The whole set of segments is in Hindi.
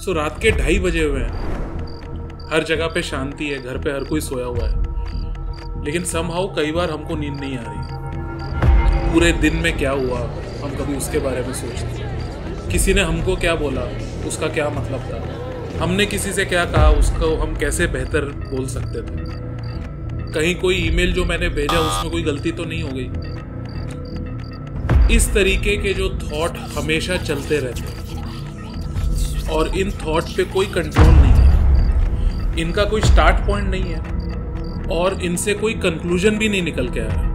सो रात के 2:30 बजे हुए हैं, हर जगह पे शांति है, घर पे हर कोई सोया हुआ है, लेकिन समहाउ कई बार हमको नींद नहीं आ रही। पूरे दिन में क्या हुआ हम कभी उसके बारे में सोचते हैं। किसी ने हमको क्या बोला, उसका क्या मतलब था, हमने किसी से क्या कहा, उसको हम कैसे बेहतर बोल सकते थे। कहीं कोई ईमेल जो मैंने भेजा उसमें कोई गलती तो नहीं हो गई। इस तरीके के जो थॉट हमेशा चलते रहते हैं और इन थॉट पे कोई कंट्रोल नहीं है, इनका कोई स्टार्ट पॉइंट नहीं है और इनसे कोई कंक्लूजन भी नहीं निकल के आ रहा।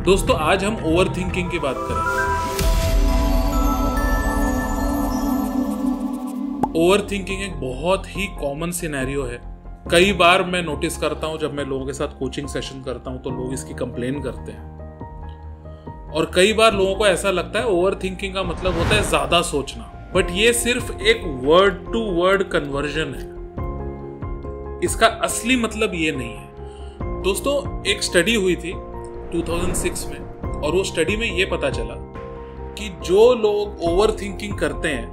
दोस्तों, आज हम ओवर थिंकिंग की बात करेंगे। ओवर थिंकिंग एक बहुत ही कॉमन सिनेरियो है। कई बार मैं नोटिस करता हूं, जब मैं लोगों के साथ कोचिंग सेशन करता हूं तो लोग इसकी कंप्लेन करते हैं, और कई बार लोगों को ऐसा लगता है ओवर थिंकिंग का मतलब होता है ज्यादा सोचना, बट ये सिर्फ एक वर्ड टू वर्ड कन्वर्जन है। इसका असली मतलब ये नहीं है। दोस्तों, एक स्टडी हुई थी 2006 में, और वो स्टडी में ये पता चला कि जो लोग ओवर थिंकिंग करते हैं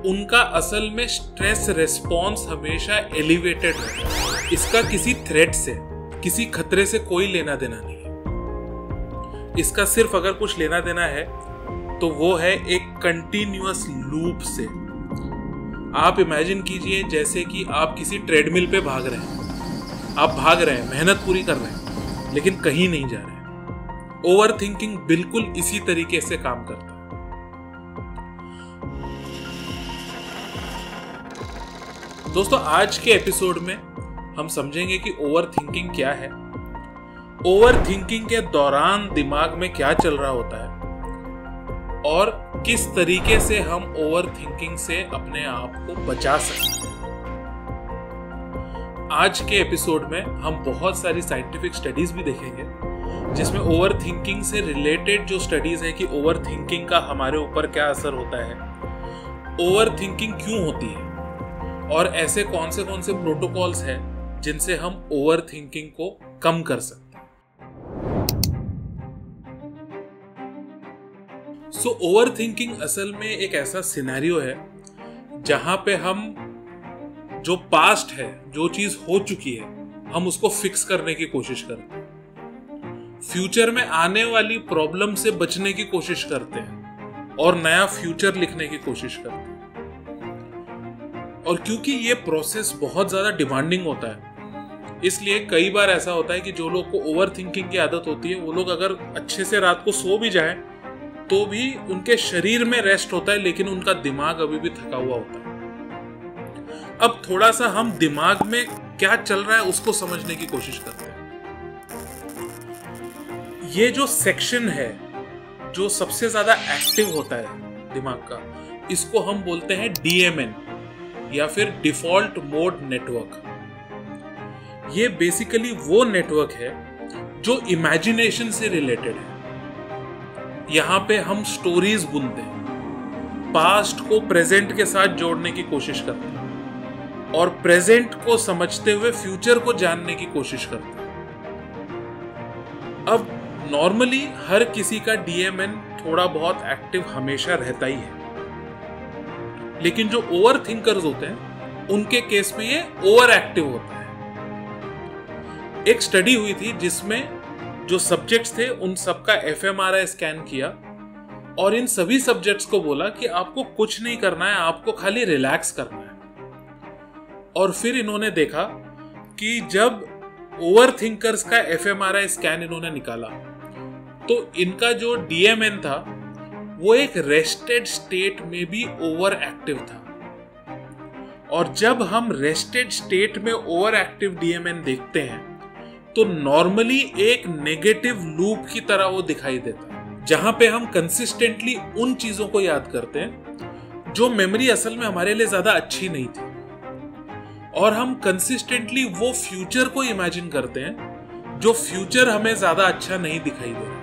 उनका असल में स्ट्रेस रिस्पॉन्स हमेशा एलिवेटेड है। इसका किसी थ्रेट से, किसी खतरे से कोई लेना देना नहीं है। इसका सिर्फ अगर कुछ लेना देना है तो वो है एक कंटिन्यूअस लूप से। आप इमेजिन कीजिए जैसे कि आप किसी ट्रेडमिल पे भाग रहे हैं, आप भाग रहे हैं, मेहनत पूरी कर रहे हैं, लेकिन कहीं नहीं जा रहे हैं। ओवर थिंकिंग बिल्कुल इसी तरीके से काम करता है। दोस्तों, आज के एपिसोड में हम समझेंगे कि ओवर थिंकिंग क्या है, ओवर थिंकिंग के दौरान दिमाग में क्या चल रहा होता है, और किस तरीके से हम ओवर थिंकिंग से अपने आप को बचा सकते हैं। आज के एपिसोड में हम बहुत सारी साइंटिफिक स्टडीज भी देखेंगे, जिसमें ओवर थिंकिंग से रिलेटेड जो स्टडीज है कि ओवर थिंकिंग का हमारे ऊपर क्या असर होता है, ओवर थिंकिंग क्यों होती है, और ऐसे कौन से प्रोटोकॉल्स हैं जिनसे हम ओवर थिंकिंग को कम कर सकते हैं। सो ओवर थिंकिंग असल में एक ऐसा सिनेरियो है जहां पे हम जो पास्ट है, जो चीज हो चुकी है, हम उसको फिक्स करने की कोशिश करते हैं। फ्यूचर में आने वाली प्रॉब्लम से बचने की कोशिश करते हैं और नया फ्यूचर लिखने की कोशिश करते हैं। और क्योंकि ये प्रोसेस बहुत ज्यादा डिमांडिंग होता है, इसलिए कई बार ऐसा होता है कि जो लोग को ओवर थिंकिंग की आदत होती है, वो लोग अगर अच्छे से रात को सो भी जाएं तो भी उनके शरीर में रेस्ट होता है, लेकिन उनका दिमाग अभी भी थका हुआ होता है। अब थोड़ा सा हम दिमाग में क्या चल रहा है उसको समझने की कोशिश करते हैं। ये जो सेक्शन है जो सबसे ज्यादा एक्टिव होता है दिमाग का, इसको हम बोलते हैं DMN या फिर डिफॉल्ट मोड नेटवर्क। ये बेसिकली वो नेटवर्क है जो इमेजिनेशन से रिलेटेड है। यहां पे हम स्टोरीज बुनते हैं, पास्ट को प्रेजेंट के साथ जोड़ने की कोशिश करते हैं और प्रेजेंट को समझते हुए फ्यूचर को जानने की कोशिश करते हैं। अब नॉर्मली हर किसी का DMN थोड़ा बहुत एक्टिव हमेशा रहता ही है, लेकिन जो ओवर थिंकर्स होते हैं उनके केस में ये ओवर एक्टिव होता है। एक स्टडी हुई थी जिसमें जो सब्जेक्ट्स थे उन सबका fMRI स्कैन किया और इन सभी सब्जेक्ट्स को बोला कि आपको कुछ नहीं करना है, आपको खाली रिलैक्स करना है। और फिर इन्होंने देखा कि जब ओवर थिंकर्स का fMRI स्कैन इन्होंने निकाला तो इनका जो DMN था वो एक रेस्टेड स्टेट में भी ओवर एक्टिव था। और जब हम रेस्टेड स्टेट में ओवर एक्टिव DMN देखते हैं तो नॉर्मली एक नेगेटिव लूप की तरह वो दिखाई देता है, जहां पे हम कंसिस्टेंटली उन चीजों को याद करते हैं जो मेमोरी असल में हमारे लिए ज्यादा अच्छी नहीं थी, और हम कंसिस्टेंटली वो फ्यूचर को इमेजिन करते हैं जो फ्यूचर हमें ज्यादा अच्छा नहीं दिखाई दे रहा।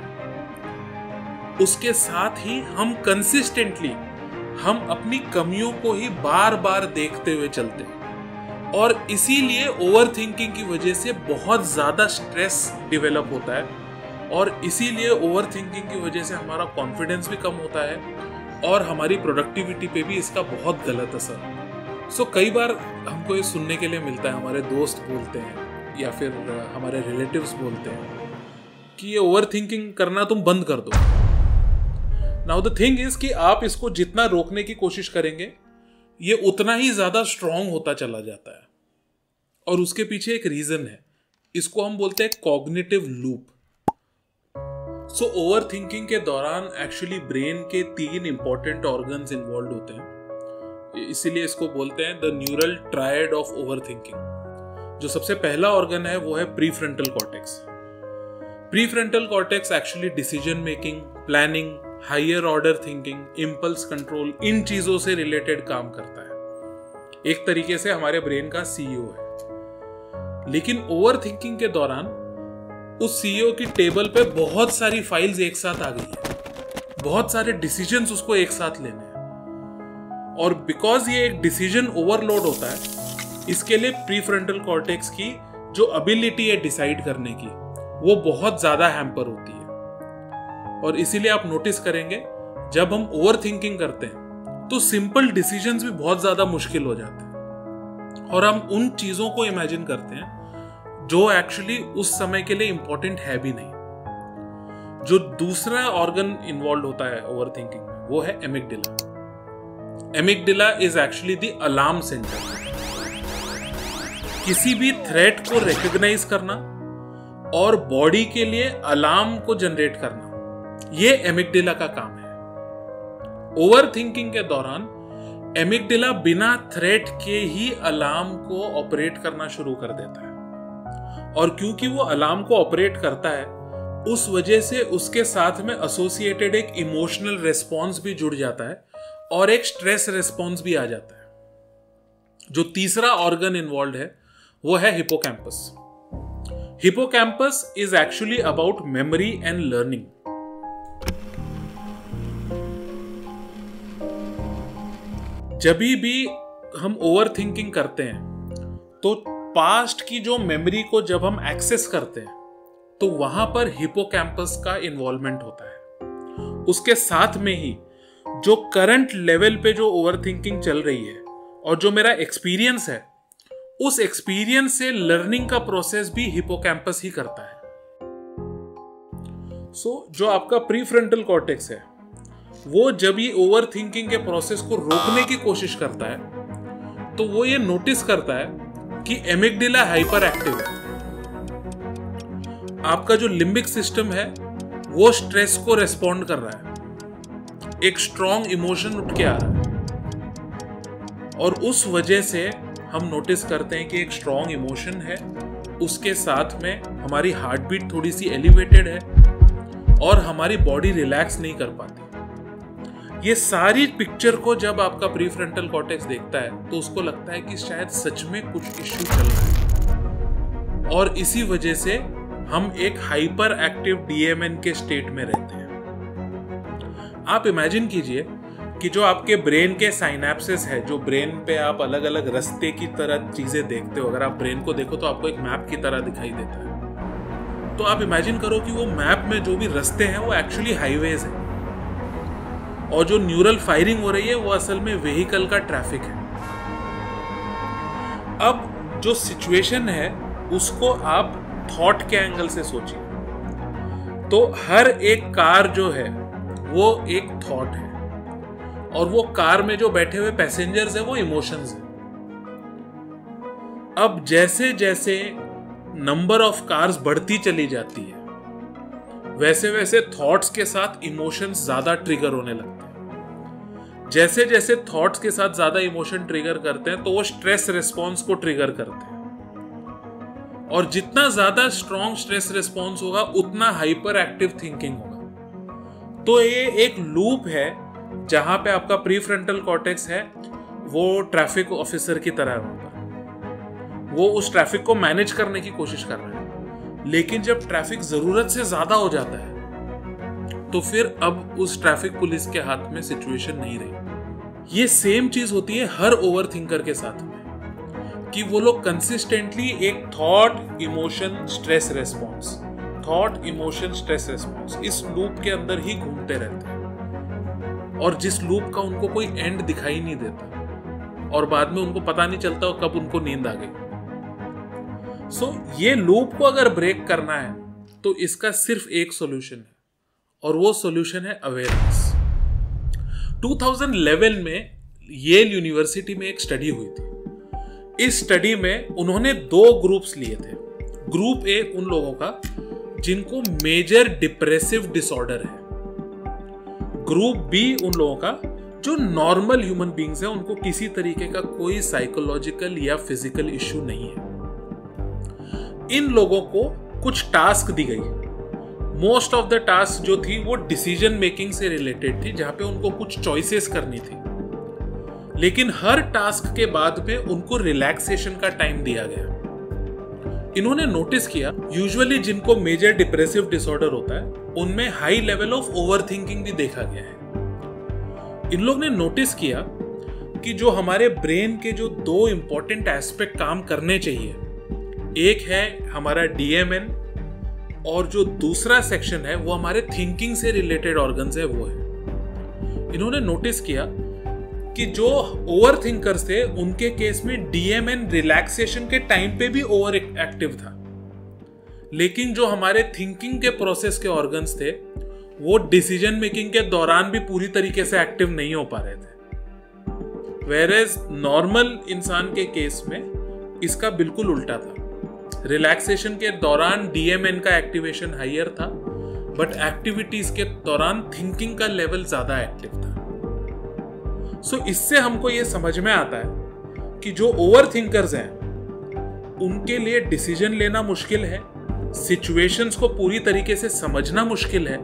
उसके साथ ही हम कंसिस्टेंटली हम अपनी कमियों को ही बार बार देखते हुए चलते हैं, और इसीलिए ओवर थिंकिंग की वजह से बहुत ज्यादा स्ट्रेस डेवलप होता है, और इसीलिए ओवर थिंकिंग की वजह से हमारा कॉन्फिडेंस भी कम होता है और हमारी प्रोडक्टिविटी पे भी इसका बहुत गलत असर है। सो कई बार हमको ये सुनने के लिए मिलता है, हमारे दोस्त बोलते हैं या फिर हमारे रिलेटिव्स बोलते हैं कि ये ओवर थिंकिंग करना तुम बंद कर दो। नाउ द थिंग इज कि आप इसको जितना रोकने की कोशिश करेंगे ये उतना ही ज्यादा स्ट्रांग होता चला जाता है, और उसके पीछे एक रीजन है, इसको हम बोलते हैं cognitive loop. So over thinking के दौरान एक्चुअली ब्रेन के 3 इंपॉर्टेंट ऑर्गन्स इन्वॉल्व होते हैं, इसीलिए इसको बोलते हैं the neural triad of overthinking. जो सबसे पहला ऑर्गन है वो है prefrontal cortex. Prefrontal cortex actually decision making, planning, higher order thinking, impulse control, इन चीजों से रिलेटेड काम करता है। एक तरीके से हमारे ब्रेन का सीईओ है। लेकिन ओवर थिंकिंग के दौरान उस सीईओ की टेबल पे बहुत सारी फाइल्स एक साथ आ गई है, बहुत सारे डिसीजंस उसको एक साथ लेने हैं, और बिकॉज ये एक डिसीजन ओवरलोड होता है, इसके लिए प्रीफ्रंटल कॉर्टेक्स की जो एबिलिटी है डिसाइड करने की वो बहुत ज्यादा हैम्पर होती है। और इसीलिए आप नोटिस करेंगे जब हम ओवर थिंकिंग करते हैं तो सिंपल डिसीजंस भी बहुत ज्यादा मुश्किल हो जाते हैं, और हम उन चीजों को इमेजिन करते हैं जो एक्चुअली उस समय के लिए इंपॉर्टेंट है भी नहीं। जो दूसरा ऑर्गन इन्वॉल्व होता है ओवर थिंकिंग में वो है amygdala. Amygdala is actually the alarm centre. किसी भी थ्रेट को रिकॉग्नाइज करना और बॉडी के लिए अलार्म को जनरेट करना, ये एमिगडाला का काम है। ओवर थिंकिंग के दौरान एमिगडाला बिना थ्रेट के ही अलार्म को ऑपरेट करना शुरू कर देता है, और क्योंकि वो अलार्म को ऑपरेट करता है उस वजह से उसके साथ में एसोसिएटेड एक इमोशनल रिस्पॉन्स भी जुड़ जाता है और एक स्ट्रेस रिस्पॉन्स भी आ जाता है। जो तीसरा ऑर्गन इन्वॉल्व है वो है hippocampus. Hippocampus is actually about memory and learning. जब भी हम ओवर थिंकिंग करते हैं तो पास्ट की जो मेमोरी को जब हम एक्सेस करते हैं तो वहां पर हिपोकैम्पस का इन्वॉल्वमेंट होता है। उसके साथ में ही जो करंट लेवल पे जो ओवर थिंकिंग चल रही है और जो मेरा एक्सपीरियंस है, उस एक्सपीरियंस से लर्निंग का प्रोसेस भी हिपोकैम्पस ही करता है। जो आपका प्रीफ्रंटल कॉर्टेक्स है वो जब ये ओवर थिंकिंग के प्रोसेस को रोकने की कोशिश करता है तो वो ये नोटिस करता है कि एमिगडाला हाइपर एक्टिव है। आपका जो लिम्बिक सिस्टम है वो स्ट्रेस को रेस्पॉन्ड कर रहा है, एक स्ट्रॉन्ग इमोशन उठ के आ रहा है, और उस वजह से हम नोटिस करते हैं कि एक स्ट्रॉन्ग इमोशन है, उसके साथ में हमारी हार्ट बीट थोड़ी सी एलिवेटेड है और हमारी बॉडी रिलैक्स नहीं कर पाती। ये सारी पिक्चर को जब आपका प्रीफ्रंटल कॉर्टेक्स देखता है तो उसको लगता है कि शायद सच में कुछ इश्यू चल रहा है, और इसी वजह से हम एक हाइपर एक्टिव डीएमएन के स्टेट में रहते हैं। आप इमेजिन कीजिए कि जो आपके ब्रेन के साइनेप्सेस है, जो ब्रेन पे आप अलग अलग रास्ते की तरह चीजें देखते हो, अगर आप ब्रेन को देखो तो आपको एक मैप की तरह दिखाई देता है। तो आप इमेजिन करो कि वो मैप में जो भी रास्ते हैं वो एक्चुअली हाईवेज है, और जो न्यूरल फायरिंग हो रही है वो असल में व्हीकल का ट्रैफिक है। अब जो सिचुएशन है उसको आप थॉट के एंगल से सोचिए, तो हर एक कार जो है वो एक थॉट है, और वो कार में जो बैठे हुए पैसेंजर्स है वो इमोशंस है। अब जैसे जैसे नंबर ऑफ कार्स बढ़ती चली जाती है वैसे वैसे थॉट्स के साथ इमोशंस ज्यादा ट्रिगर होने लगते हैं। जैसे जैसे थॉट्स के साथ ज्यादा इमोशन ट्रिगर करते हैं तो वो स्ट्रेस रिस्पॉन्स को ट्रिगर करते हैं, और जितना ज्यादा स्ट्रॉन्ग स्ट्रेस रिस्पॉन्स होगा उतना हाइपर एक्टिव थिंकिंग होगा। तो ये एक लूप है जहां पे आपका प्रीफ्रंटल कॉर्टेक्स है वो ट्रैफिक ऑफिसर की तरह होगा, वो उस ट्रैफिक को मैनेज करने की कोशिश कर रहा है। लेकिन जब ट्रैफिक जरूरत से ज्यादा हो जाता है तो फिर अब उस ट्रैफिक पुलिस के हाथ में सिचुएशन नहीं रही। ये सेम चीज होती है हर ओवर थिंकर के साथ में, कि वो लोग कंसिस्टेंटली एक thought emotion stress response, thought emotion stress response, इस लूप के अंदर ही घूमते रहते हैं। और जिस लूप का उनको कोई एंड दिखाई नहीं देता और बाद में उनको पता नहीं चलता कब उनको नींद आ गई। सो ये लूप को अगर ब्रेक करना है तो इसका सिर्फ एक सॉल्यूशन है और वो सॉल्यूशन है अवेयरनेस। 2011 में येल यूनिवर्सिटी में एक स्टडी हुई थी। इस स्टडी में उन्होंने 2 ग्रुप्स लिए थे। ग्रुप ए उन लोगों का जिनको मेजर डिप्रेसिव डिसऑर्डर है, ग्रुप बी उन लोगों का जो नॉर्मल ह्यूमन बीइंग्स है, उनको किसी तरीके का कोई साइकोलॉजिकल या फिजिकल इश्यू नहीं है। इन लोगों को कुछ टास्क दी गई। मोस्ट ऑफ द टास्क जो थी वो डिसीजन मेकिंग से रिलेटेड थी, जहां पे उनको कुछ चॉइसेस करनी थी। लेकिन हर टास्क के बाद में उनको रिलैक्सेशन का टाइम दिया गया। इन्होंने नोटिस किया यूजुअली जिनको मेजर डिप्रेसिव डिसऑर्डर होता है उनमें हाई लेवल ऑफ ओवरथिंकिंग भी देखा गया है। इन लोग ने नोटिस किया कि जो हमारे ब्रेन के जो 2 इंपॉर्टेंट एस्पेक्ट काम करने चाहिए, एक है हमारा डीएमएन और जो दूसरा सेक्शन है वो हमारे थिंकिंग से रिलेटेड ऑर्गन्स है, वो है। इन्होंने नोटिस किया कि जो ओवर थिंकर्स थे उनके केस में डीएमएन रिलैक्सेशन के टाइम पे भी ओवर एक्टिव था, लेकिन जो हमारे थिंकिंग के प्रोसेस के ऑर्गन्स थे वो डिसीजन मेकिंग के दौरान भी पूरी तरीके से एक्टिव नहीं हो पा रहे थे। वेयरएज नॉर्मल इंसान के केस में इसका बिल्कुल उल्टा था। रिलैक्सेशन के दौरान डीएमएन का एक्टिवेशन हायर था, बट एक्टिविटीज के दौरान थिंकिंग का लेवल ज्यादा एक्टिव था। सो इससे हमको ये समझ में आता है कि जो ओवर थिंकर्स हैं उनके लिए डिसीजन लेना मुश्किल है, सिचुएशंस को पूरी तरीके से समझना मुश्किल है,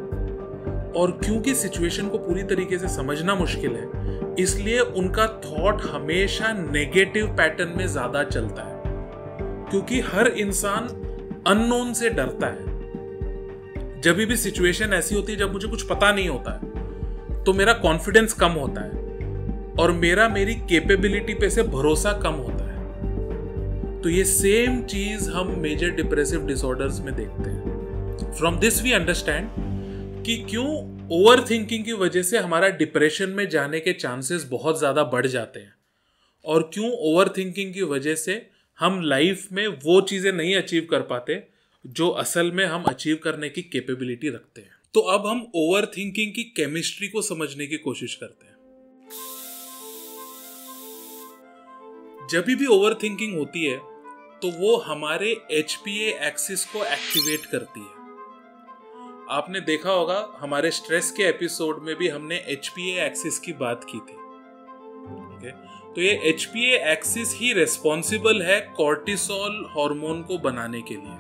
और क्योंकि सिचुएशन को पूरी तरीके से समझना मुश्किल है इसलिए उनका थॉट हमेशा नेगेटिव पैटर्न में ज्यादा चलता है, क्योंकि हर इंसान अननोन से डरता है। जब भी सिचुएशन ऐसी होती है जब मुझे कुछ पता नहीं होता है तो मेरा कॉन्फिडेंस कम होता है और मेरी कैपेबिलिटी पे से भरोसा कम होता है। तो ये सेम चीज हम मेजर डिप्रेसिव डिसऑर्डर्स में देखते हैं। फ्रॉम दिस वी अंडरस्टैंड कि क्यों ओवर थिंकिंग की वजह से हमारा डिप्रेशन में जाने के चांसेस बहुत ज्यादा बढ़ जाते हैं, और क्यों ओवर थिंकिंग की वजह से हम लाइफ में वो चीजें नहीं अचीव कर पाते जो असल में हम अचीव करने की कैपेबिलिटी रखते हैं। तो अब हम ओवर थिंकिंग की केमिस्ट्री को समझने की कोशिश करते हैं। जब भी ओवर थिंकिंग होती है तो वो हमारे HPA एक्सिस को एक्टिवेट करती है। आपने देखा होगा हमारे स्ट्रेस के एपिसोड में भी हमने HPA एक्सिस की बात की थी। ओके, तो ये HPA एक्सिस ही रेस्पॉन्सिबल है कॉर्टिसोल हार्मोन को बनाने के लिए,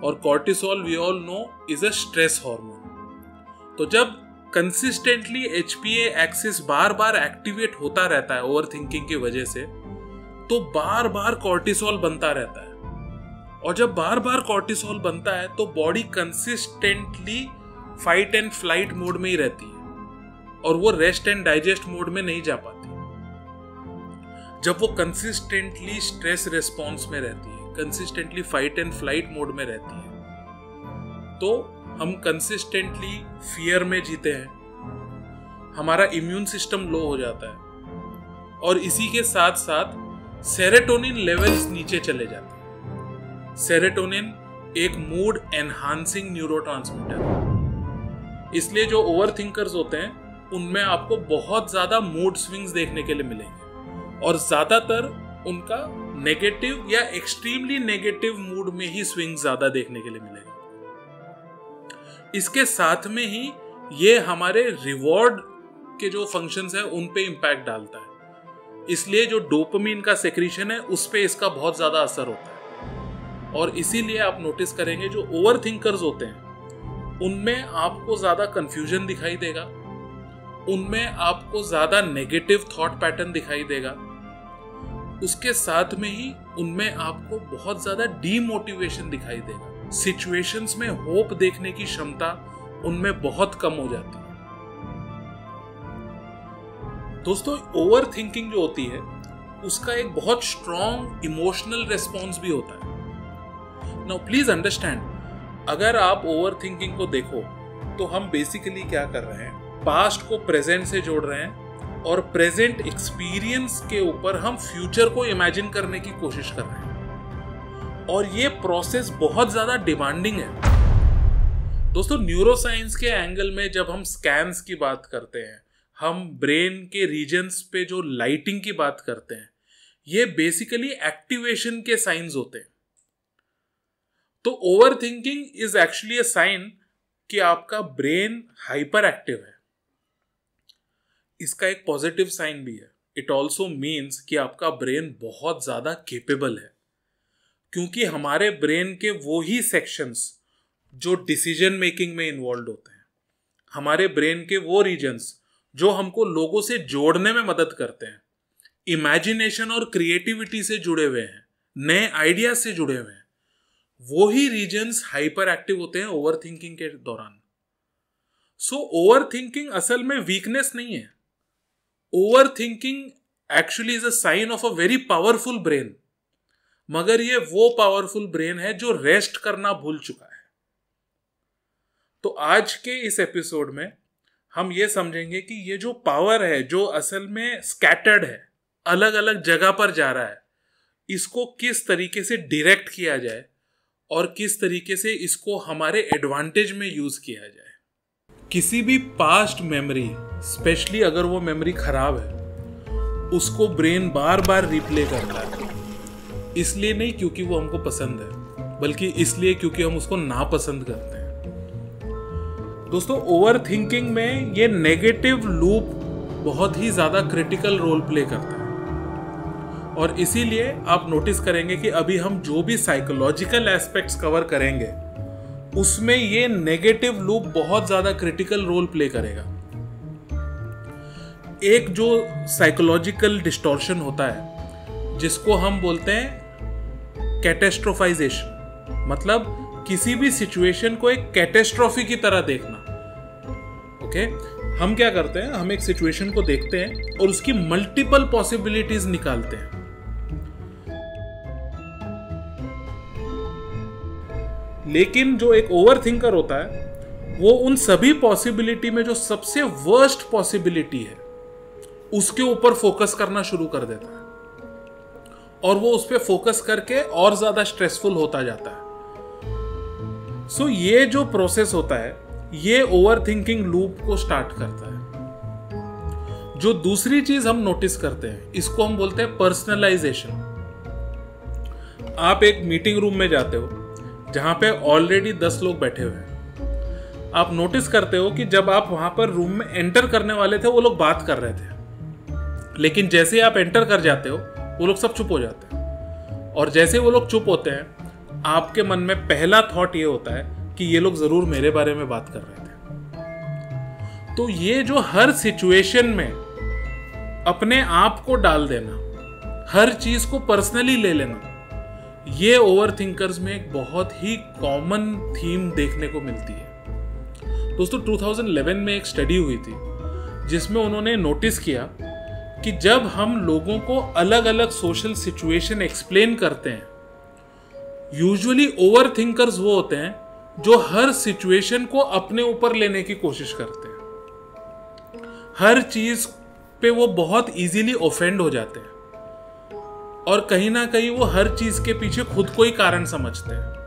और cortisol we all know is a stress hormone. तो जब कंसिस्टेंटली HPA एक्सिस बार बार एक्टिवेट होता रहता है ओवर थिंकिंग की वजह से, तो बार बार कॉर्टिसोल बनता रहता है, और जब बार बार कॉर्टिसोल बनता है तो body consistently fight and flight mode में ही रहती है और वो रेस्ट एंड डाइजेस्ट मोड में नहीं जा पाती। जब वो कंसिस्टेंटली स्ट्रेस रिस्पॉन्स में रहती है, consistently fight and flight mode में रहती है, तो हम कंसिस्टेंटली फियर में जीते हैं, हमारा इम्यून सिस्टम लो हो जाता है, और इसी के साथ साथ सेरोटोनिन लेवल्स नीचे चले जाते हैं। सेरोटोनिन एक मूड एनहांसिंग न्यूरोट्रांसमीटर है, इसलिए जो ओवर थिंकर्स होते हैं उनमें आपको बहुत ज्यादा मूड स्विंग्स देखने के लिए मिलेंगे, और ज्यादातर उनका नेगेटिव या एक्सट्रीमली नेगेटिव मूड में ही स्विंग ज्यादा देखने के लिए मिलेंगे। इसके साथ में ही ये हमारे रिवॉर्ड के जो फंक्शंस हैं उन पे इंपैक्ट डालता है, इसलिए जो डोपामिन का सेक्रीशन है उस पे इसका बहुत ज्यादा असर होता है। और इसीलिए आप नोटिस करेंगे जो ओवर थिंकर्स होते हैं उनमें आपको ज्यादा कंफ्यूजन दिखाई देगा, उनमें आपको ज्यादा नेगेटिव थॉट पैटर्न दिखाई देगा, उसके साथ में ही उनमें आपको बहुत ज्यादा डीमोटिवेशन दिखाई देगा। सिचुएशंस में होप देखने की क्षमता उनमें बहुत कम हो जाती है। दोस्तों, ओवर थिंकिंग जो होती है उसका एक बहुत स्ट्रॉन्ग इमोशनल रेस्पॉन्स भी होता है। नाउ प्लीज अंडरस्टैंड, अगर आप ओवर थिंकिंग को देखो तो हम बेसिकली क्या कर रहे हैं, पास्ट को प्रेजेंट से जोड़ रहे हैं और प्रेजेंट एक्सपीरियंस के ऊपर हम फ्यूचर को इमेजिन करने की कोशिश कर रहे हैं। और ये प्रोसेस बहुत ज्यादा डिमांडिंग है दोस्तों। न्यूरोसाइंस के एंगल में जब हम स्कैन्स की बात करते हैं, हम ब्रेन के रीजन्स पे जो लाइटिंग की बात करते हैं, ये बेसिकली एक्टिवेशन के साइंस होते हैं। तो over thinking is actually a sign कि आपका ब्रेन हाइपर एक्टिव है। इसका एक पॉजिटिव साइन भी है। इट ऑल्सो मीन्स कि आपका ब्रेन बहुत ज्यादा केपेबल है, क्योंकि हमारे ब्रेन के वो ही सेक्शंस जो डिसीजन मेकिंग में इन्वॉल्व होते हैं, हमारे ब्रेन के वो रीजन्स जो हमको लोगों से जोड़ने में मदद करते हैं, इमेजिनेशन और क्रिएटिविटी से जुड़े हुए हैं, नए आइडिया से जुड़े हुए हैं, वो ही रीजन्स हाइपर एक्टिव होते हैं ओवर थिंकिंग के दौरान। सो ओवर थिंकिंग असल में वीकनेस नहीं है। Over thinking actually is a sign of a very powerful brain, मगर ये वो पावरफुल ब्रेन है जो रेस्ट करना भूल चुका है। तो आज के इस एपिसोड में हम ये समझेंगे कि ये जो पावर है, जो असल में स्कैटर्ड है, अलग अलग जगह पर जा रहा है, इसको किस तरीके से डायरेक्ट किया जाए और किस तरीके से इसको हमारे एडवांटेज में यूज किया जाए। किसी भी पास्ट मेमोरी, स्पेशली अगर वो मेमोरी खराब है, उसको ब्रेन बार बार रिप्ले करता है। इसलिए नहीं क्योंकि वो हमको पसंद है, बल्कि इसलिए क्योंकि हम उसको नापसंद करते हैं। दोस्तों, ओवर थिंकिंग में ये नेगेटिव लूप बहुत ही ज्यादा क्रिटिकल रोल प्ले करता है। और इसीलिए आप नोटिस करेंगे कि अभी हम जो भी साइकोलॉजिकल एस्पेक्ट्स कवर करेंगे, उसमें ये नेगेटिव लूप बहुत ज्यादा क्रिटिकल रोल प्ले करेगा। एक जो साइकोलॉजिकल डिस्टॉर्शन होता है, जिसको हम बोलते हैं कैटेस्ट्रोफाइजेशन, मतलब किसी भी सिचुएशन को एक कैटेस्ट्रॉफी की तरह देखना। ओके, हम क्या करते हैं, हम एक सिचुएशन को देखते हैं और उसकी मल्टीपल पॉसिबिलिटीज निकालते हैं। लेकिन जो एक ओवर थिंकर होता है, वो उन सभी पॉसिबिलिटी में जो सबसे वर्स्ट पॉसिबिलिटी है, उसके ऊपर फोकस करना शुरू कर देता है और वो उस पर फोकस करके और ज्यादा स्ट्रेसफुल होता जाता है। सो ये जो प्रोसेस होता है, ये ओवर थिंकिंग लूप को स्टार्ट करता है। जो दूसरी चीज हम नोटिस करते हैं, इसको हम बोलते हैं पर्सनलाइजेशन। आप एक मीटिंग रूम में जाते हो जहां पे ऑलरेडी 10 लोग बैठे हुए हैं। आप नोटिस करते हो कि जब आप वहां पर रूम में एंटर करने वाले थे, वो लोग बात कर रहे थे, लेकिन जैसे ही आप एंटर कर जाते हो, वो लोग सब चुप हो जाते हैं। और जैसे वो लोग चुप होते हैं, आपके मन में पहला थॉट ये होता है कि ये लोग जरूर मेरे बारे में बात कर रहे थे। तो ये जो हर सिचुएशन में अपने आप को डाल देना, हर चीज को पर्सनली ले लेना, ये ओवर थिंकर्स में एक बहुत ही कॉमन थीम देखने को मिलती है। दोस्तों, 2011 में एक स्टडी हुई थी जिसमें उन्होंने नोटिस किया कि जब हम लोगों को अलग अलग सोशल सिचुएशन एक्सप्लेन करते हैं, यूजुअली ओवर थिंकर्स वो होते हैं जो हर सिचुएशन को अपने ऊपर लेने की कोशिश करते हैं। हर चीज पे वो बहुत इजीली ऑफेंड हो जाते हैं और कहीं ना कहीं वो हर चीज के पीछे खुद को ही कारण समझते हैं।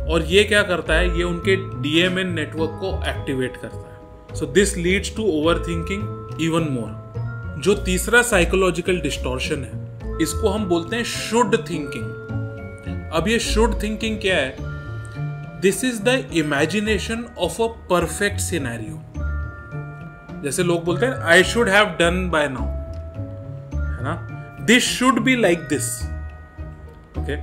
और ये क्या करता है, ये उनके डीएमएन नेटवर्क को एक्टिवेट करता है। So this leads to over thinking even more. जो तीसरा साइकोलॉजिकल डिस्टॉर्शन है, इसको हम बोलते हैं शुड थिंकिंग। अब ये शुड थिंकिंग क्या है? This is the imagination of a perfect scenario. जैसे लोग बोलते हैं I should have done by now, है ना, this should be like this. Okay,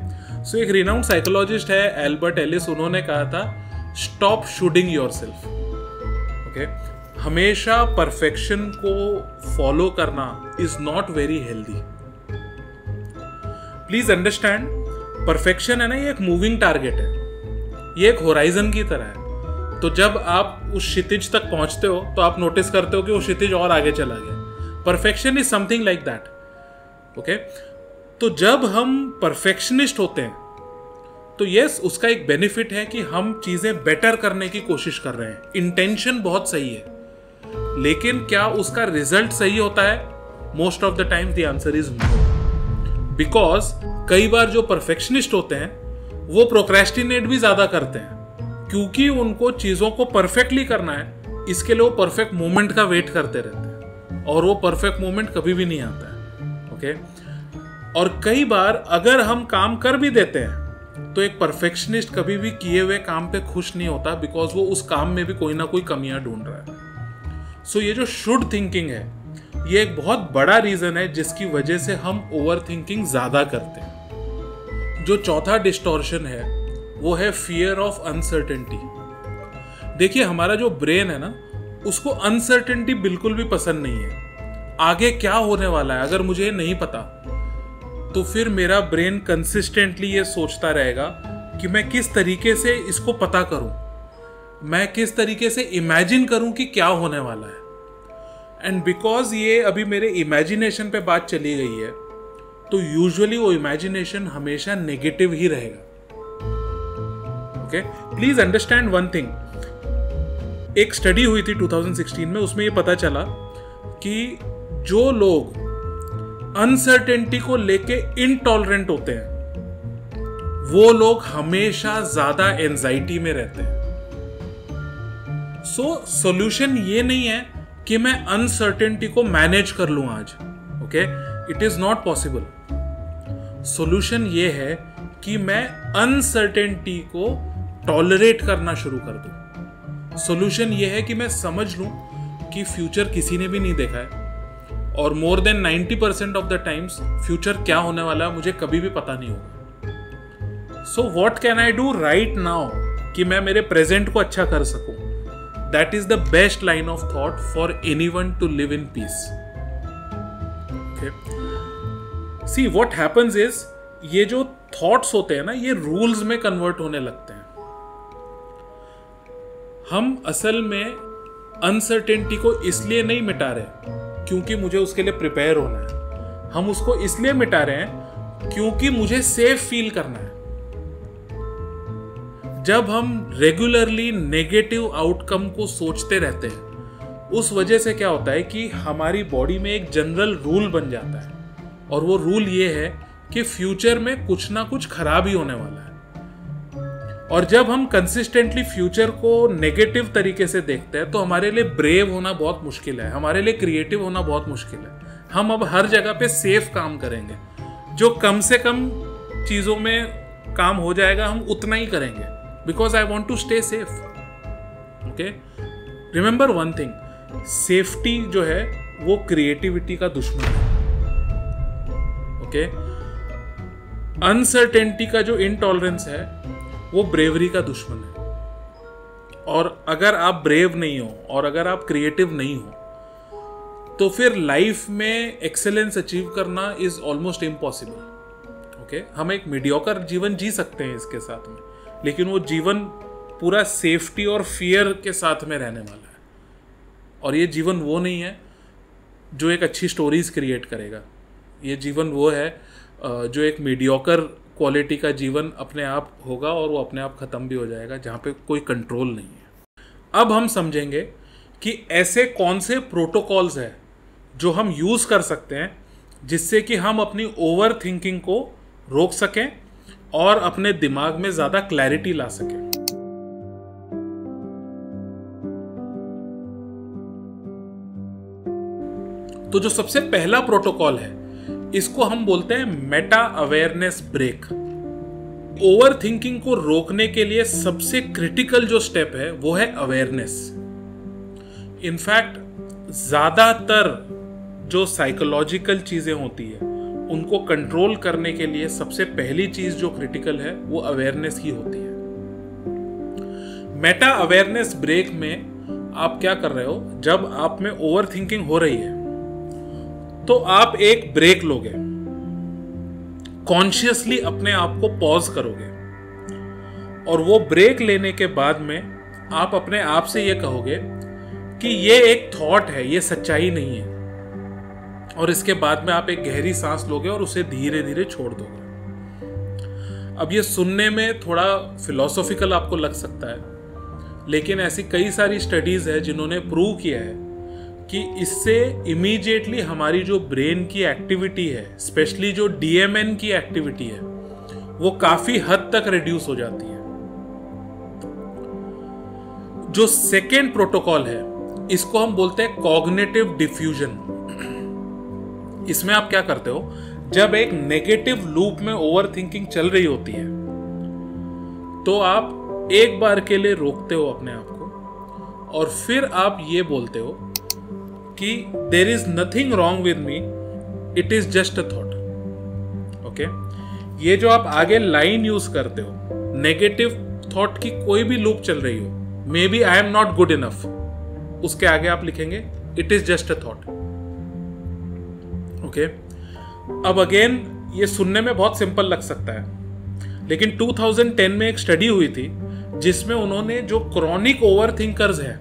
so एक रिनाउंड साइकोलॉजिस्ट है एल्बर्ट एलिस, उन्होंने कहा था स्टॉप शुडिंग योरसेल्फ। ओके, हमेशा परफेक्शन को फॉलो करना is not very healthy. Please understand, perfection है ना, ये एक मूविंग टारगेट है, ये एक होराइजन की तरह है। तो जब आप उस क्षितिज तक पहुंचते हो तो आप नोटिस करते हो कि वो क्षितिज और आगे चला गया। Perfection is something like that. Okay, तो जब हम परफेक्शनिस्ट होते हैं तो यस, उसका एक बेनिफिट है कि हम चीजें बेटर करने की कोशिश कर रहे हैं, इंटेंशन बहुत सही है, लेकिन क्या उसका रिजल्ट सही होता है? Most of the time the answer is no, because कई बार जो परफेक्शनिस्ट होते हैं वो प्रोक्रेस्टिनेट भी ज्यादा करते हैं, क्योंकि उनको चीजों को परफेक्टली करना है, इसके लिए वो परफेक्ट मोमेंट का वेट करते रहते हैं, और वो परफेक्ट मोमेंट कभी भी नहीं आता है। ओके, और कई बार अगर हम काम कर भी देते हैं तो एक परफेक्शनिस्ट कभी भी किए हुए काम पे खुश नहीं होता, बिकॉज वो उस काम में भी कोई ना कोई कमियां ढूंढ रहा है। सो ये जो शुड थिंकिंग है, ये एक बहुत बड़ा रीजन है जिसकी वजह से हम ओवर थिंकिंग ज्यादा करते हैं। जो चौथा डिस्टॉर्शन है वो है फियर ऑफ अनसर्टेनिटी। देखिए, हमारा जो ब्रेन है ना, उसको अनसर्टेनिटी बिल्कुल भी पसंद नहीं है। आगे क्या होने वाला है अगर मुझे नहीं पता, तो फिर मेरा ब्रेन कंसिस्टेंटली ये सोचता रहेगा कि मैं किस तरीके से इसको पता करूं, मैं किस तरीके से इमेजिन करूं कि क्या होने वाला है। एंड बिकॉज ये अभी मेरे इमेजिनेशन पे बात चली गई है, तो यूजुअली वो इमेजिनेशन हमेशा नेगेटिव ही रहेगा। Okay, please understand one thing. एक स्टडी हुई थी 2016 में, उसमें ये पता चला कि जो लोग अनसर्टेनिटी को लेके इनटॉलरेंट होते हैं वो लोग हमेशा ज्यादा एंजाइटी में रहते हैं। सो सॉल्यूशन ये नहीं है कि मैं अनसर्टेनिटी को मैनेज कर लूं आज। Okay, it is not possible. Solution ये है कि मैं अनसर्टेनिटी को टॉलरेट करना शुरू कर दूं। सॉल्यूशन ये है कि मैं समझ लूं कि फ्यूचर किसी ने भी नहीं देखा है, और more than 90% of the times future क्या होने वाला है मुझे कभी भी पता नहीं होगा। So what can I do right now कि मैं मेरे प्रेजेंट को अच्छा कर सकूं? That is the best line of thought for anyone to live in peace. See what happens is, ये जो थॉट्स होते हैं ना, ये रूल्स में कन्वर्ट होने लगते हैं। हम असल में अनसर्टेनिटी को इसलिए नहीं मिटा रहे क्योंकि मुझे उसके लिए प्रिपेयर होना है, हम उसको इसलिए मिटा रहे हैं क्योंकि मुझे सेफ फील करना है। जब हम रेगुलरली नेगेटिव आउटकम को सोचते रहते हैं, उस वजह से क्या होता है कि हमारी बॉडी में एक जनरल रूल बन जाता है, और वो रूल ये है कि फ्यूचर में कुछ ना कुछ खराब ही होने वाला है। और जब हम कंसिस्टेंटली फ्यूचर को नेगेटिव तरीके से देखते हैं तो हमारे लिए ब्रेव होना बहुत मुश्किल है, हमारे लिए क्रिएटिव होना बहुत मुश्किल है। हम अब हर जगह पे सेफ काम करेंगे, जो कम से कम चीजों में काम हो जाएगा हम उतना ही करेंगे, because I want to stay safe. Okay, remember one thing, safety जो है वो क्रिएटिविटी का दुश्मन है। ओके, अनसर्टेनिटी का जो इनटॉलरेंस है वो ब्रेवरी का दुश्मन है। और अगर आप ब्रेव नहीं हो और अगर आप क्रिएटिव नहीं हो तो फिर लाइफ में एक्सेलेंस अचीव करना इज ऑलमोस्ट इम्पॉसिबल। ओके, हम एक मीडियोकर जीवन जी सकते हैं इसके साथ में, लेकिन वो जीवन पूरा सेफ्टी और फियर के साथ में रहने वाला है, और ये जीवन वो नहीं है जो एक अच्छी स्टोरीज क्रिएट करेगा। ये जीवन वो है जो एक मीडियोकर क्वालिटी का जीवन अपने आप होगा, और वो अपने आप ख़त्म भी हो जाएगा, जहाँ पे कोई कंट्रोल नहीं है। अब हम समझेंगे कि ऐसे कौन से प्रोटोकॉल्स हैं जो हम यूज़ कर सकते हैं जिससे कि हम अपनी ओवर थिंकिंग को रोक सकें और अपने दिमाग में ज़्यादा क्लैरिटी ला सकें। तो जो सबसे पहला प्रोटोकॉल है, इसको हम बोलते हैं meta awareness break. Over thinking को रोकने के लिए सबसे क्रिटिकल जो स्टेप है वो है अवेयरनेस। इनफैक्ट ज्यादातर जो साइकोलॉजिकल चीजें होती है उनको कंट्रोल करने के लिए सबसे पहली चीज जो क्रिटिकल है वो अवेयरनेस ही होती है। मेटा अवेयरनेस ब्रेक में आप क्या कर रहे हो, जब आप में ओवर थिंकिंग हो रही है तो आप एक ब्रेक लोगे, कॉन्शियसली अपने आप को पॉज करोगे, और वो ब्रेक लेने के बाद में आप अपने आप से ये कहोगे कि ये एक थॉट है, ये सच्चाई नहीं है, और इसके बाद में आप एक गहरी सांस लोगे और उसे धीरे धीरे छोड़ दोगे। अब ये सुनने में थोड़ा फिलोसॉफिकल आपको लग सकता है, लेकिन ऐसी कई सारी स्टडीज है जिन्होंने प्रूव किया है कि इससे इमीडिएटली हमारी जो ब्रेन की एक्टिविटी है, स्पेशली जो डीएमएन की एक्टिविटी है, वो काफी हद तक रिड्यूस हो जाती है। जो सेकेंड प्रोटोकॉल है, इसको हम बोलते हैं कॉग्निटिव डिफ्यूजन। इसमें आप क्या करते हो, जब एक नेगेटिव लूप में ओवर थिंकिंग चल रही होती है तो आप एक बार के लिए रोकते हो अपने आप को और फिर आप ये बोलते हो कि there is nothing wrong with me, it is just a thought. Okay, ये जो आप आगे लाइन यूज करते हो, नेगेटिव थॉट की कोई भी लूप चल रही हो, maybe I am not good enough, उसके आगे आप लिखेंगे it is just a thought. Okay, अब अगेन ये सुनने में बहुत सिंपल लग सकता है, लेकिन 2010 में एक स्टडी हुई थी जिसमें उन्होंने जो क्रॉनिक ओवर थिंकर्स हैं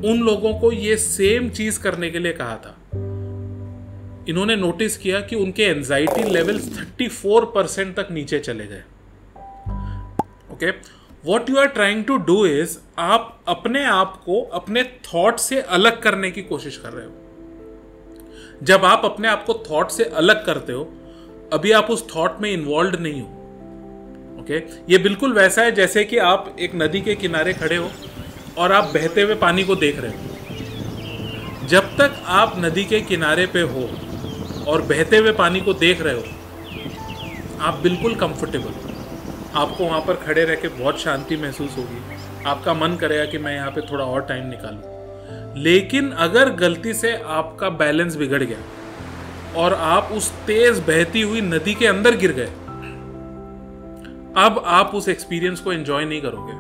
उन लोगों को ये सेम चीज करने के लिए कहा था। इन्होंने नोटिस किया कि उनके एंजाइटी लेवल्स 34% तक नीचे चले गए। Okay, what you are trying to do is, आप अपने आप को अपने थॉट से अलग करने की कोशिश कर रहे हो। जब आप अपने आप को थॉट से अलग करते हो, अभी आप उस थॉट में इन्वॉल्व नहीं हो। ओके, ये बिल्कुल वैसा है जैसे कि आप एक नदी के किनारे खड़े हो और आप बहते हुए पानी को देख रहे हो। जब तक आप नदी के किनारे पे हो और बहते हुए पानी को देख रहे हो, आप बिल्कुल कंफर्टेबल हो। आपको वहाँ पर खड़े रह के बहुत शांति महसूस होगी, आपका मन करेगा कि मैं यहाँ पे थोड़ा और टाइम निकालूं। लेकिन अगर गलती से आपका बैलेंस बिगड़ गया और आप उस तेज बहती हुई नदी के अंदर गिर गए, अब आप उस एक्सपीरियंस को एंजॉय नहीं करोगे।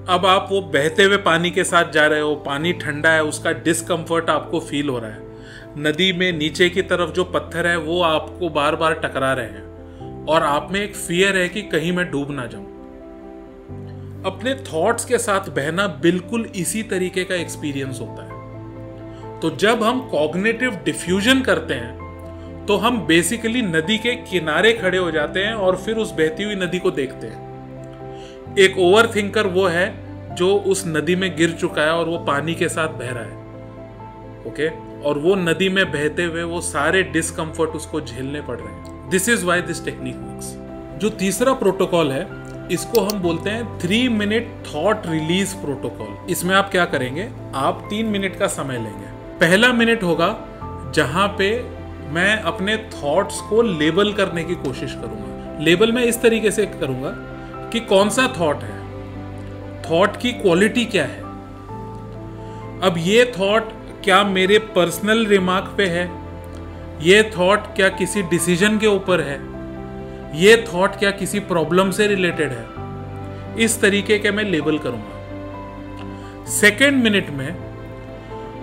अब आप वो बहते हुए पानी के साथ जा रहे हो, पानी ठंडा है, उसका डिस्कम्फर्ट आपको फील हो रहा है। नदी में नीचे की तरफ जो पत्थर है वो आपको बार बार टकरा रहे हैं और आप में एक फियर है कि कहीं मैं डूब ना जाऊं। अपने थॉट्स के साथ बहना बिल्कुल इसी तरीके का एक्सपीरियंस होता है। तो जब हम कॉग्निटिव डिफ्यूजन करते हैं तो हम बेसिकली नदी के किनारे खड़े हो जाते हैं और फिर उस बहती हुई नदी को देखते हैं। एक ओवर थिंकर वो है जो उस नदी में गिर चुका है और वो पानी के साथ बह रहा है। ओके, और वो नदी में बहते हुए वो सारे डिस्कम्फर्ट उसको झेलने पड़ रहे हैं। This is why this technique works. जो तीसरा प्रोटोकॉल है, इसको हम बोलते हैं 3 मिनट थॉट रिलीज प्रोटोकॉल। इसमें आप क्या करेंगे, आप 3 मिनट का समय लेंगे। पहला मिनट होगा जहां पे मैं अपने थॉट्स को लेबल करने की कोशिश करूंगा। लेबल मैं इस तरीके से करूंगा कि कौन सा थॉट है, थॉट की क्वालिटी क्या है। अब ये थॉट क्या मेरे पर्सनल रिमार्क पे है, ये थॉट क्या किसी डिसीजन के ऊपर है, ये थॉट क्या किसी प्रॉब्लम से रिलेटेड है। इस तरीके के मैं लेबल करूंगा। सेकेंड मिनट में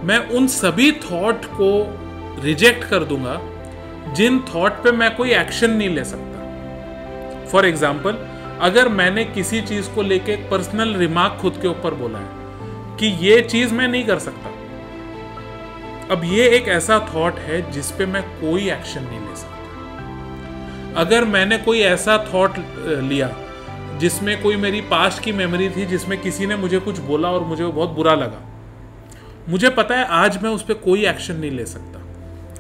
मैं उन सभी थॉट को रिजेक्ट कर दूंगा जिन थॉट पे मैं कोई एक्शन नहीं ले सकता। फॉर एग्जाम्पल, अगर मैंने किसी चीज को लेके एक पर्सनल रिमार्क खुद के ऊपर बोला है कि ये चीज मैं नहीं कर सकता, अब ये एक ऐसा थॉट है जिस पे मैं कोई एक्शन नहीं ले सकता। अगर मैंने कोई ऐसा थॉट लिया जिसमें कोई मेरी पास्ट की मेमोरी थी, जिसमें किसी ने मुझे कुछ बोला और मुझे वो बहुत बुरा लगा, मुझे पता है आज मैं उस पर कोई एक्शन नहीं ले सकता,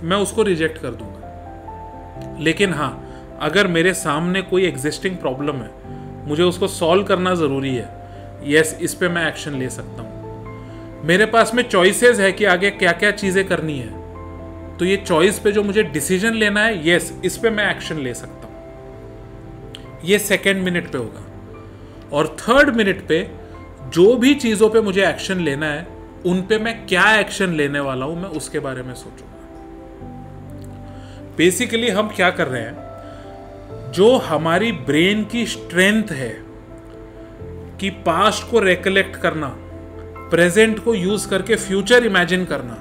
मैं उसको रिजेक्ट कर दूंगा। लेकिन हाँ, अगर मेरे सामने कोई एग्जिस्टिंग प्रॉब्लम है, मुझे उसको सॉल्व करना ज़रूरी है, यस, इस पे मैं एक्शन ले सकता हूँ। मेरे पास में चॉइसेस है कि आगे क्या क्या चीज़ें करनी है, तो ये चॉइस पे जो मुझे डिसीजन लेना है, यस, इस पे मैं एक्शन ले सकता हूँ। ये सेकेंड मिनट पे होगा। और थर्ड मिनट पे जो भी चीज़ों पे मुझे एक्शन लेना है, उन पे मैं क्या एक्शन लेने वाला हूँ, मैं उसके बारे में सोचूंगा। बेसिकली हम क्या कर रहे हैं, जो हमारी ब्रेन की स्ट्रेंथ है कि पास्ट को रिकलेक्ट करना, प्रेजेंट को यूज करके फ्यूचर इमेजिन करना,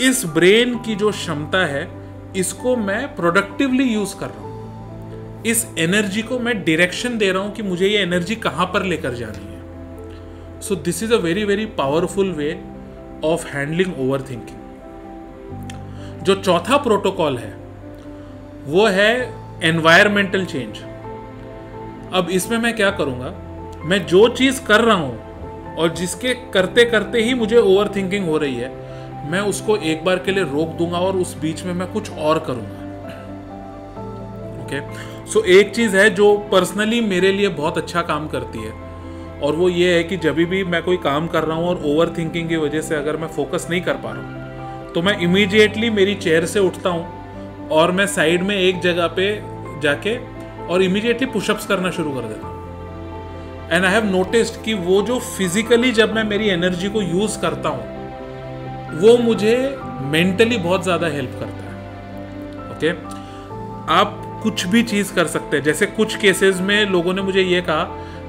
इस ब्रेन की जो क्षमता है, इसको मैं प्रोडक्टिवली यूज कर रहा हूं। इस एनर्जी को मैं डायरेक्शन दे रहा हूं कि मुझे ये एनर्जी कहां पर लेकर जानी है। So this is a very very powerful way of handling over thinking. जो चौथा प्रोटोकॉल है वो है एनवायरमेंटल चेंज। अब इसमें मैं क्या करूंगा, मैं जो चीज कर रहा हूं और जिसके करते करते ही मुझे ओवर थिंकिंग हो रही है, मैं उसको एक बार के लिए रोक दूंगा और उस बीच में मैं कुछ और करूंगा। ओके, सो एक चीज़ है जो पर्सनली मेरे लिए बहुत अच्छा काम करती है, और वो ये है कि जब भी मैं कोई काम कर रहा हूँ और ओवर थिंकिंग की वजह से अगर मैं फोकस नहीं कर पा रहा हूँ, तो मैं इमीडिएटली मेरी चेयर से उठता हूँ और मैं साइड में एक जगह पे जाके और इमीडिएटली पुशअप्स करना शुरू कर देता हूँ। एंड आई हैव नोटिस्ड कि वो जो फिजिकली जब मैं मेरी एनर्जी को यूज़ करता हूँ, वो मुझे मेंटली बहुत ज़्यादा हेल्प करता है। ओके, आप कुछ भी चीज़ कर सकते हैं। जैसे कुछ केसेस में लोगों ने मुझे ये कहा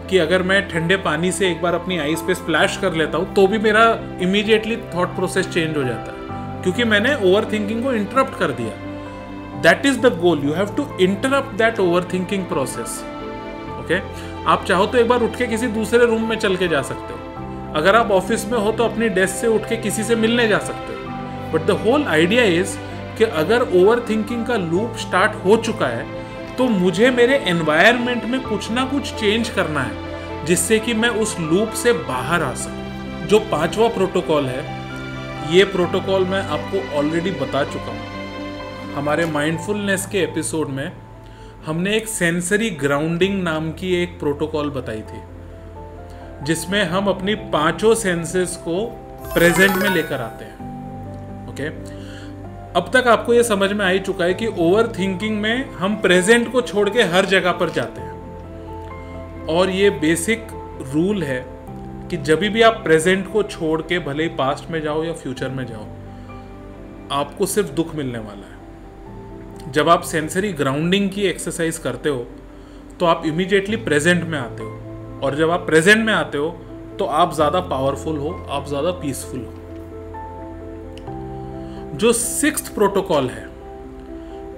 कि अगर मैं ठंडे पानी से एक बार अपनी आईज पे स्प्लैश कर लेता हूँ तो भी मेरा इमीडिएटली थॉट प्रोसेस चेंज हो जाता है, क्योंकि मैंने ओवर थिंकिंग को इंटरप्ट कर दिया। That is the goal, you have to interrupt that over thinking process. Okay, आप चाहो तो एक बार उठ के किसी दूसरे रूम में चल के जा सकते हो। अगर आप ऑफिस में हो तो अपनी डेस्क से उठ के किसी से मिलने जा सकते हो। But the whole idea is कि अगर ओवर थिंकिंग का लूप स्टार्ट हो चुका है तो मुझे मेरे एनवायरनमेंट में कुछ ना कुछ चेंज करना है, जिससे कि मैं उस लूप से बाहर आ सकूं। जो 5वां प्रोटोकॉल है, ये प्रोटोकॉल मैं आपको ऑलरेडी बता चुका हूं। हमारे माइंडफुलनेस के एपिसोड में हमने एक सेंसरी ग्राउंडिंग नाम की एक प्रोटोकॉल बताई थी, जिसमें हम अपनी 5 सेंसेस को प्रेजेंट में लेकर आते हैं। ओके, अब तक आपको यह समझ में आ ही चुका है कि ओवर थिंकिंग में हम प्रेजेंट को छोड़ के हर जगह पर जाते हैं, और ये बेसिक रूल है कि जब भी आप प्रेजेंट को छोड़ के भले ही पास्ट में जाओ या फ्यूचर में जाओ, आपको सिर्फ दुख मिलने वाला है। जब आप सेंसरी ग्राउंडिंग की एक्सरसाइज करते हो तो आप इमीडिएटली प्रेजेंट में आते हो, और जब आप प्रेजेंट में आते हो तो आप ज़्यादा पावरफुल हो, आप ज़्यादा पीसफुल हो। जो 6th प्रोटोकॉल है,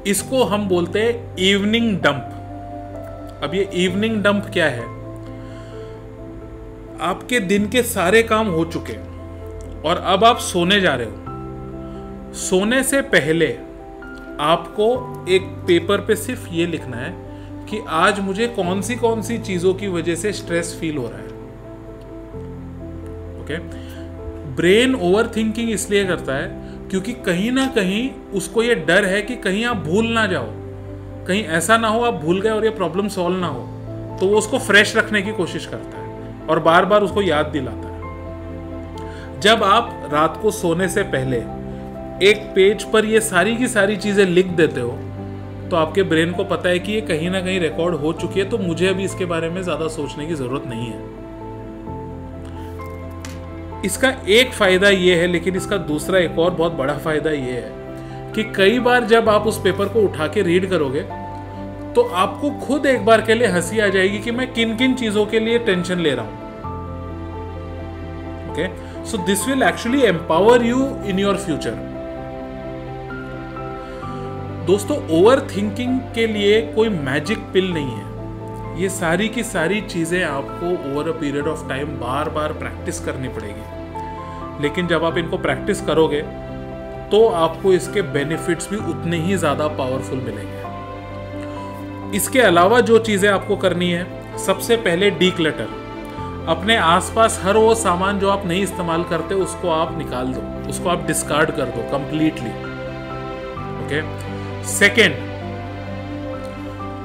इसको हम बोलते हैं इवनिंग डंप। अब ये इवनिंग डंप क्या है? आपके दिन के सारे काम हो चुके और अब आप सोने जा रहे हो। सोने से पहले आपको एक पेपर पे सिर्फ ये लिखना है कि आज मुझे कौन सी चीजों की वजह से स्ट्रेस फील हो रहा है। ओके, ब्रेन ओवर थिंकिंग इसलिए करता है क्योंकि कहीं ना कहीं उसको ये डर है कि कहीं आप भूल ना जाओ, कहीं ऐसा ना हो आप भूल गए और ये प्रॉब्लम सॉल्व ना हो, तो वो उसको फ्रेश रखने की कोशिश करता है और बार बार उसको याद दिलाता है। जब आप रात को सोने से पहले एक पेज पर ये सारी की सारी चीजें लिख देते हो, तो आपके ब्रेन को पता है कि ये कहीं ना कहीं रिकॉर्ड हो चुकी है, तो मुझे अभी इसके बारे में ज्यादा सोचने की जरूरत नहीं है। इसका एक फायदा ये है, लेकिन इसका दूसरा एक और बहुत बड़ा फायदा ये है कि कई बार जब आप उस पेपर को उठा के रीड करोगे तो आपको खुद एक बार के लिए हंसी आ जाएगी कि मैं किन किन चीजों के लिए टेंशन ले रहा हूं। Okay, so this will actually empower you in your future. दोस्तों, ओवर थिंकिंग के लिए कोई मैजिक पिल नहीं है। ये सारी की सारी चीजें आपको over a period of time bar bar practice करनी पड़ेगी, लेकिन जब आप इनको प्रैक्टिस करोगे तो आपको इसके बेनिफिट्स भी उतने ही ज्यादा पावरफुल मिलेंगे। इसके अलावा जो चीजें आपको करनी है, सबसे पहले डीक्लटर। अपने आसपास हर वो सामान जो आप नहीं इस्तेमाल करते उसको आप निकाल दो, उसको आप डिस्कार्ड कर दो कंप्लीटली। ओके, सेकेंड,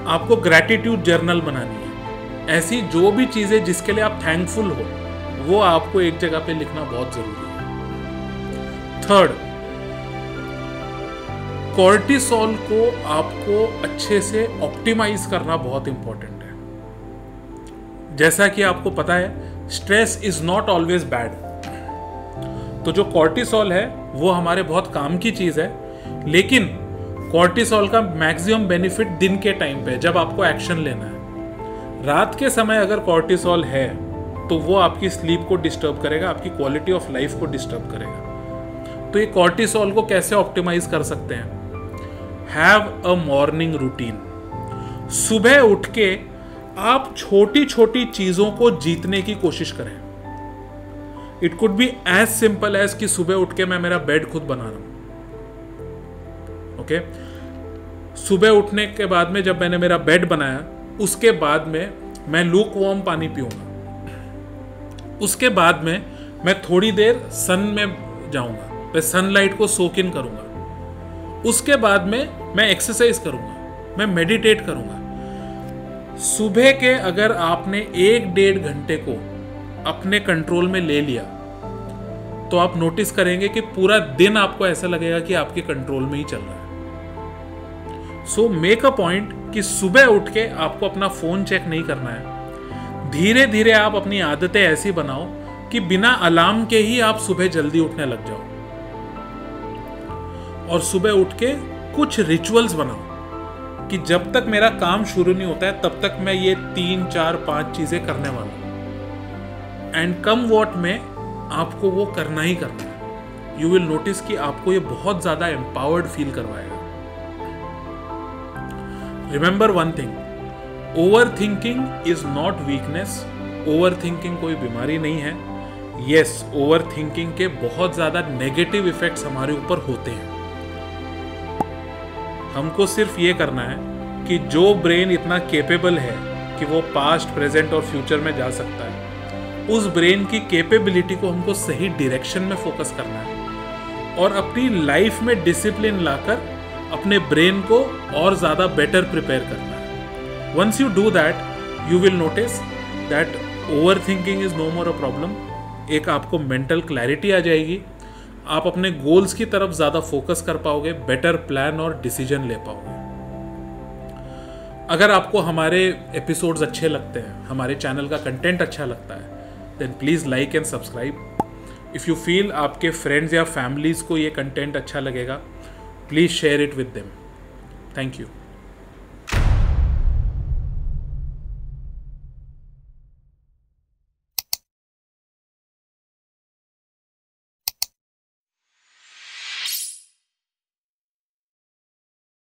आपको ग्रैटिट्यूड जर्नल बनानी है। ऐसी जो भी चीजें जिसके लिए आप थैंकफुल हो, वो आपको एक जगह पे लिखना बहुत जरूरी है। थर्ड, कॉर्टिसोल को आपको अच्छे से ऑप्टिमाइज करना बहुत इंपॉर्टेंट है। जैसा कि आपको पता है, stress is not always bad. तो जो कॉर्टिसोल है वो हमारे बहुत काम की चीज है, लेकिन कॉर्टिसोल का मैक्सिमम बेनिफिट दिन के टाइम पे, जब आपको एक्शन लेना है। रात के समय अगर कॉर्टिसोल है तो वो आपकी स्लीप को डिस्टर्ब करेगा, आपकी क्वालिटी ऑफ लाइफ को डिस्टर्ब करेगा। तो ये कॉर्टिसोल को कैसे ऑप्टिमाइज कर सकते हैं? Have a morning routine. सुबह उठ के आप छोटी छोटी चीजों को जीतने की कोशिश करें। It could be as simple as कि सुबह उठ के मैं मेरा बेड खुद बना रहा हूं। ओके, सुबह उठने के बाद में जब मैंने मेरा बेड बनाया, उसके बाद में मैं लूक वार्म पानी पीऊंगा। उसके बाद में मैं थोड़ी देर सन में जाऊंगा, मैं सनलाइट को सोक इन करूंगा। उसके बाद में मैं एक्सरसाइज करूंगा, मैं मेडिटेट करूंगा। सुबह के अगर आपने 1-1.5 घंटे को अपने कंट्रोल में ले लिया तो आप नोटिस करेंगे कि पूरा दिन आपको ऐसा लगेगा कि आपके कंट्रोल में ही चल रहा है। सो मेक अ पॉइंट कि सुबह उठ के आपको अपना फोन चेक नहीं करना है। धीरे धीरे आप अपनी आदतें ऐसी बनाओ कि बिना अलार्म के ही आप सुबह जल्दी उठने लग जाओ, और सुबह उठ के कुछ रिचुअल्स बनाओ कि जब तक मेरा काम शुरू नहीं होता है तब तक मैं ये 3, 4, 5 चीजें करने वाला हूं। एंड कम वॉट में आपको वो करना ही करना है। यू विल नोटिस कि आपको ये बहुत ज्यादा एम्पावर्ड फील करवाएगा। Remember one thing, over thinking is not weakness. Over thinking कोई बीमारी नहीं है। यस, ओवर थिंकिंग के बहुत ज्यादा नेगेटिव इफेक्ट्स हमारे ऊपर होते हैं। हमको सिर्फ ये करना है कि जो ब्रेन इतना केपेबल है कि वो पास्ट, प्रेजेंट और फ्यूचर में जा सकता है, उस ब्रेन की कैपेबिलिटी को हमको सही डायरेक्शन में फोकस करना है और अपनी लाइफ में डिसिप्लिन लाकर अपने ब्रेन को और ज़्यादा बेटर प्रिपेयर करना है। Once you do that, you will notice that over thinking is no more a problem. एक आपको मेंटल क्लैरिटी आ जाएगी, आप अपने गोल्स की तरफ ज़्यादा फोकस कर पाओगे, बेटर प्लान और डिसीजन ले पाओगे। अगर आपको हमारे एपिसोड्स अच्छे लगते हैं, हमारे चैनल का कंटेंट अच्छा लगता है, then please like and subscribe. If you feel आपके फ्रेंड्स या फैमिलीज़ को ये कंटेंट अच्छा लगेगा, please share it with them. Thank you.